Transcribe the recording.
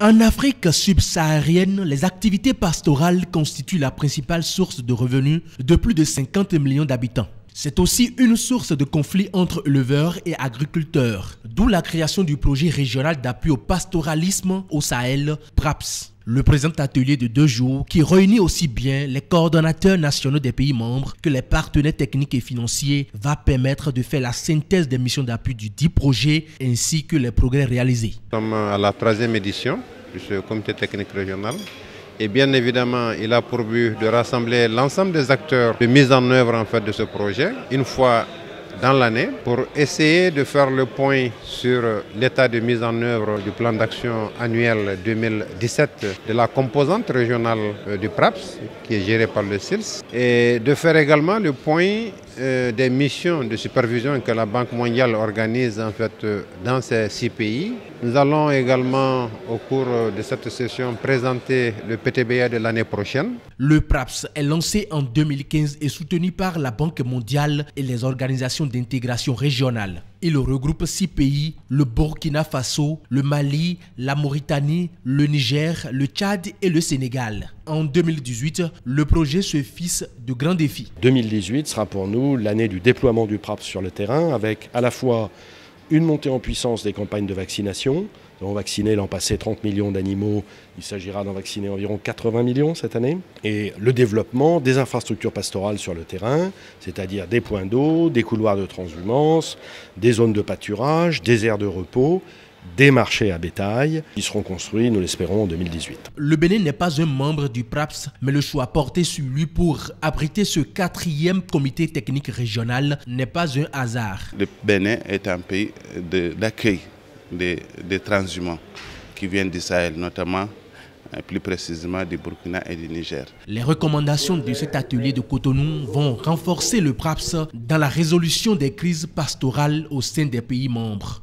En Afrique subsaharienne, les activités pastorales constituent la principale source de revenus de plus de 50 millions d'habitants. C'est aussi une source de conflits entre éleveurs et agriculteurs, d'où la création du projet régional d'appui au pastoralisme au Sahel, PRAPS. Le présent atelier de 2 jours, qui réunit aussi bien les coordonnateurs nationaux des pays membres que les partenaires techniques et financiers, va permettre de faire la synthèse des missions d'appui du dit projet ainsi que les progrès réalisés. Nous sommes à la 3e édition de ce comité technique régional. Et bien évidemment, il a pour but de rassembler l'ensemble des acteurs de mise en œuvre de ce projet, une fois dans l'année, pour essayer de faire le point sur l'état de mise en œuvre du plan d'action annuel 2017 de la composante régionale du PRAPS, qui est gérée par le SILS, et de faire également le point des missions de supervision que la Banque mondiale organise dans ces 6 pays. Nous allons également, au cours de cette session, présenter le PTBA de l'année prochaine. Le PRAPS est lancé en 2015 et soutenu par la Banque mondiale et les organisations d'intégration régionale. Il regroupe 6 pays, le Burkina Faso, le Mali, la Mauritanie, le Niger, le Tchad et le Sénégal. En 2018, le projet se fixe de grands défis. 2018 sera pour nous l'année du déploiement du PRAPS sur le terrain, avec à la fois une montée en puissance des campagnes de vaccination. Nous avons vacciné l'an passé 30 millions d'animaux, il s'agira d'en vacciner environ 80 millions cette année. Et le développement des infrastructures pastorales sur le terrain, c'est-à-dire des points d'eau, des couloirs de transhumance, des zones de pâturage, des aires de repos, des marchés à bétail qui seront construits, nous l'espérons, en 2018. Le Bénin n'est pas un membre du PRAPS, mais le choix porté sur lui pour abriter ce 4e comité technique régional n'est pas un hasard. Le Bénin est un pays d'accueil des transhumants qui viennent du Sahel, notamment plus précisément du Burkina et du Niger. Les recommandations de cet atelier de Cotonou vont renforcer le PRAPS dans la résolution des crises pastorales au sein des pays membres.